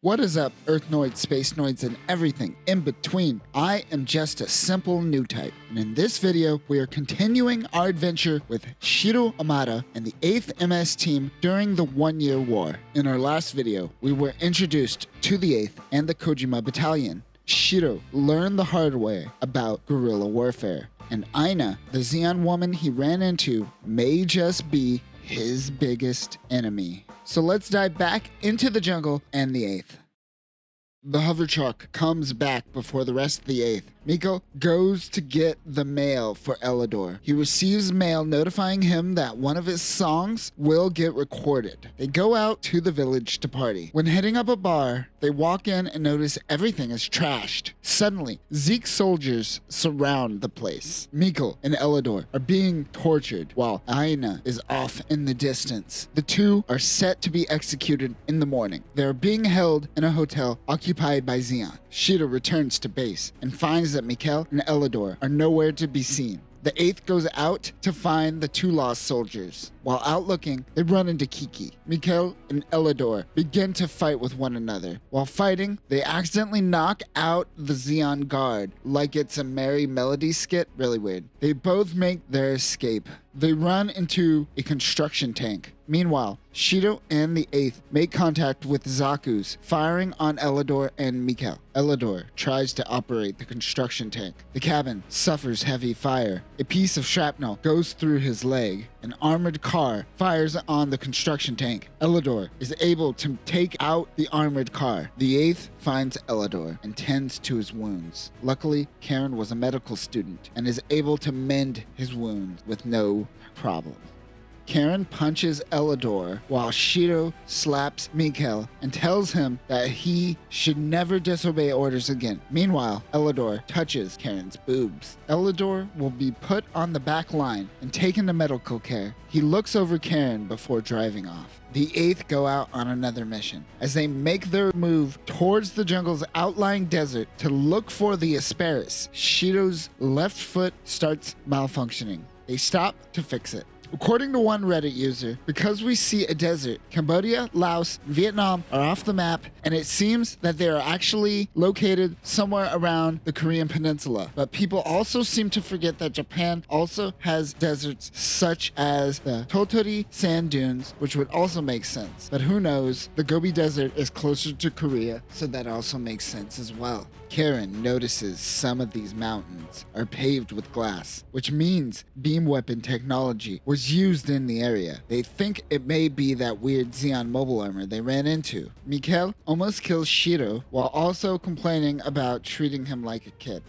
What is up, Earthnoids, Spacenoids, and everything in between? I am just a simple new type, and in this video, we are continuing our adventure with Shiro Amada and the 8th MS Team during the 1-year war. In our last video, we were introduced to the 8th and the Kojima Battalion. Shiro learned the hard way about guerrilla warfare, and Aina, the Zeon woman he ran into, may just be his biggest enemy. So let's dive back into the jungle and the 8th. The hover truck comes back before the rest of the 8th. Miko goes to get the mail for Elidor. He receives mail notifying him that one of his songs will get recorded. They go out to the village to party. When heading up a bar, they walk in and notice everything is trashed. Suddenly, Zeke's soldiers surround the place. Miko and Elidor are being tortured while Aina is off in the distance. The two are set to be executed in the morning. They are being held in a hotel occupied by Zeon. Shiro returns to base and finds that Mikkel and Elidor are nowhere to be seen. The 8th goes out to find the two lost soldiers. While out looking, they run into Kiki. Mikkel and Elidor begin to fight with one another. While fighting, they accidentally knock out the Zeon guard like it's a Merry Melody skit. Really weird. They both make their escape. They run into a construction tank. Meanwhile, Shiro and the 8th make contact with Zaku's, firing on Elidor and Mikkel. Elidor tries to operate the construction tank. The cabin suffers heavy fire. A piece of shrapnel goes through his leg. An armored car fires on the construction tank. Elidor is able to take out the armored car. The 8th finds Elidor and tends to his wounds. Luckily, Karen was a medical student and is able to mend his wounds with no problem. Karen punches Elidor while Shiro slaps Mikkel and tells him that he should never disobey orders again. Meanwhile, Elidor touches Karen's boobs. Elidor will be put on the back line and taken to medical care. He looks over Karen before driving off. The 8th go out on another mission. As they make their move towards the jungle's outlying desert to look for the Asperis, Shiro's left foot starts malfunctioning. They stop to fix it. According to one Reddit user, because we see a desert, Cambodia, Laos, and Vietnam are off the map, and it seems that they are actually located somewhere around the Korean peninsula. But people also seem to forget that Japan also has deserts such as the Totori sand dunes, which would also make sense. But who knows, the Gobi Desert is closer to Korea, so that also makes sense as well. Karen notices some of these mountains are paved with glass, which means beam weapon technology was used in the area. They think it may be that weird Zeon mobile armor they ran into. Mikkel almost kills Shiro while also complaining about treating him like a kid.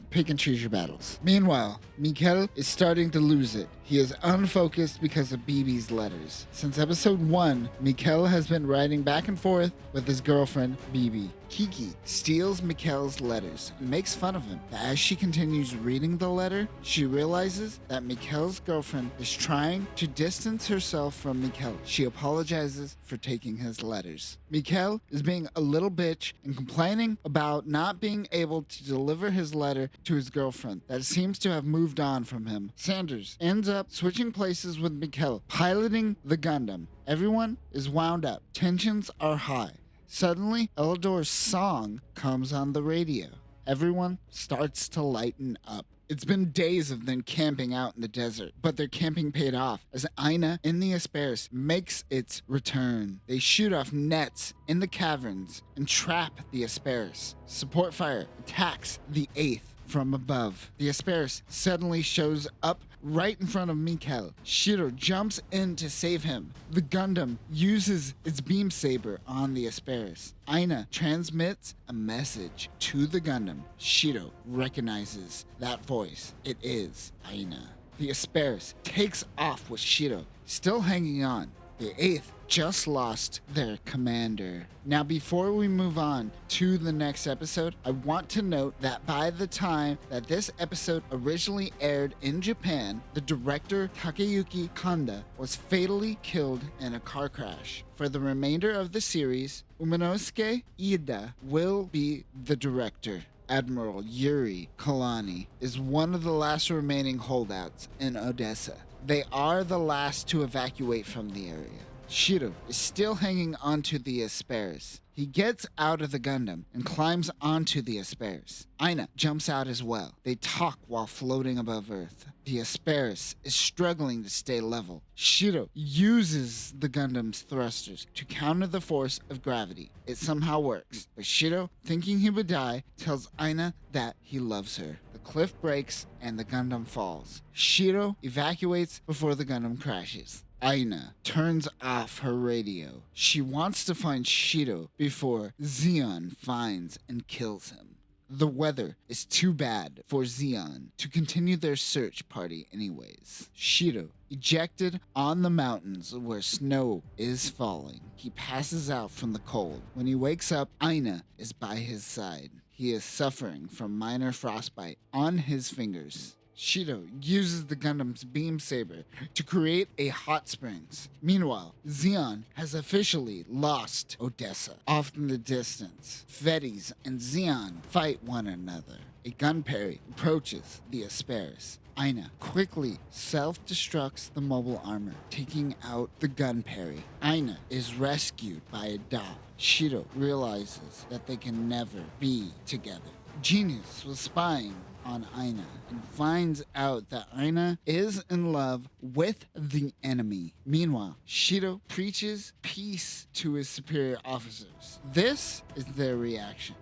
Pick and choose your battles. Meanwhile, Mikkel is starting to lose it. He is unfocused because of BB's letters. Since episode 1, Mikkel has been writing back and forth with his girlfriend, BB. Kiki steals Mikkel's letters and makes fun of him. But as she continues reading the letter, she realizes that Mikkel's girlfriend is trying to distance herself from Mikkel. She apologizes for taking his letters. Mikkel is being a little bitch and complaining about not being able to deliver his letter to his girlfriend that seems to have moved on from him. Sanders ends up switching places with Mikkel, piloting the Gundam. Everyone is wound up. Tensions are high. Suddenly, Elidor's song comes on the radio. Everyone starts to lighten up. It's been days of them camping out in the desert, but their camping paid off as Aina in the Asperis makes its return. They shoot off nets in the caverns and trap the Asperis. Support fire attacks the 8th from above. The Asperis suddenly shows up right in front of Mikkel. Shiro jumps in to save him. The Gundam uses its beam saber on the Asperis. Aina transmits a message to the Gundam. Shiro recognizes that voice. It is Aina. The Asperis takes off with Shiro still hanging on. The 8th just lost their commander. Now, before we move on to the next episode, I want to note that by the time that this episode originally aired in Japan, the director Takeyuki Kanda was fatally killed in a car crash. For the remainder of the series, Umanosuke Iida will be the director. Admiral Yuri Kalani is one of the last remaining holdouts in Odessa. They are the last to evacuate from the area. Shiro is still hanging onto the Asperis. He gets out of the Gundam and climbs onto the Asperis. Aina jumps out as well. They talk while floating above Earth. The Asperis is struggling to stay level. Shiro uses the Gundam's thrusters to counter the force of gravity. It somehow works, but Shiro, thinking he would die, tells Aina that he loves her. The cliff breaks and the Gundam falls. Shiro evacuates before the Gundam crashes. Aina turns off her radio. She wants to find Shiro before Zeon finds and kills him. The weather is too bad for Zeon to continue their search party anyways. Shiro ejected on the mountains where snow is falling. He passes out from the cold. When he wakes up, Aina is by his side. He is suffering from minor frostbite on his fingers. Shiro uses the Gundam's beam saber to create a hot springs. Meanwhile, Zeon has officially lost Odessa. Off in the distance, Fettes and Zeon fight one another. A gun parry approaches the Asperis. Aina quickly self-destructs the mobile armor, taking out the gun parry. Aina is rescued by a dot. Shiro realizes that they can never be together. Genius was spying on Aina and finds out that Aina is in love with the enemy. Meanwhile, Shiro preaches peace to his superior officers. This is their reaction.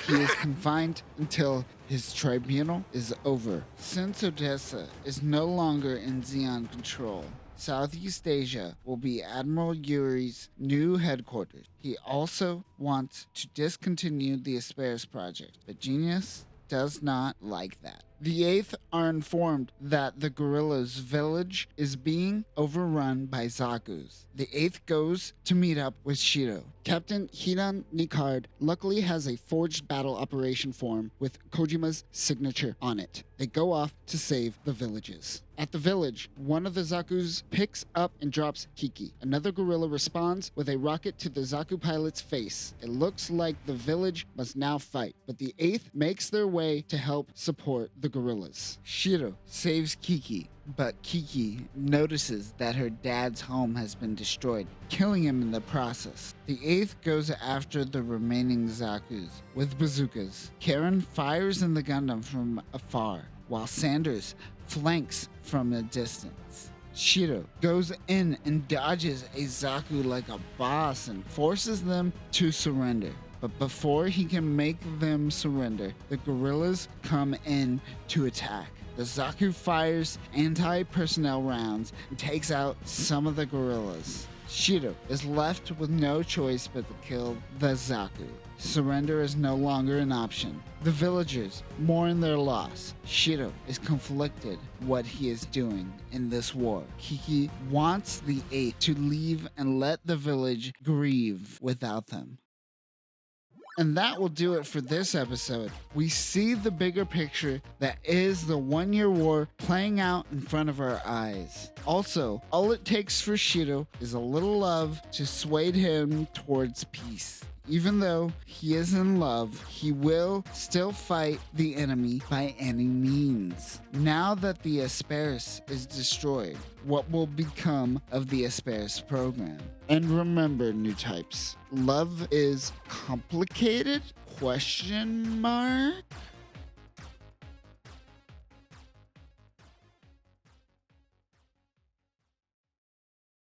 He is confined until his tribunal is over. Since Odessa is no longer in Zeon control, Southeast Asia will be Admiral Yuri's new headquarters. He also wants to discontinue the Asperis project, but Genius does not like that. The 8th are informed that the guerrillas' village is being overrun by Zaku's. The 8th goes to meet up with Shiro. Captain Hiran Nikard luckily has a forged battle operation form with Kojima's signature on it. They go off to save the villages. At the village, one of the Zaku's picks up and drops Kiki. Another guerrilla responds with a rocket to the Zaku pilot's face. It looks like the village must now fight, but the 8th makes their way to help support the guerrillas. Shiro saves Kiki, but Kiki notices that her dad's home has been destroyed, killing him in the process. The 8th goes after the remaining Zakus with bazookas. Karen fires in the Gundam from afar, while Sanders flanks from a distance. Shiro goes in and dodges a Zaku like a boss and forces them to surrender. But before he can make them surrender, the guerrillas come in to attack. The Zaku fires anti-personnel rounds and takes out some of the guerrillas. Shiro is left with no choice but to kill the Zaku. Surrender is no longer an option. The villagers mourn their loss. Shiro is conflicted what he is doing in this war. Kiki wants the 8th to leave and let the village grieve without them. And that will do it for this episode. We see the bigger picture that is the one-year war playing out in front of our eyes. Also, all it takes for Shiro is a little love to sway him towards peace. Even though he is in love, he will still fight the enemy by any means. Now that the Asperis is destroyed, what will become of the Asperis program? And remember, new types, love is complicated? Question mark?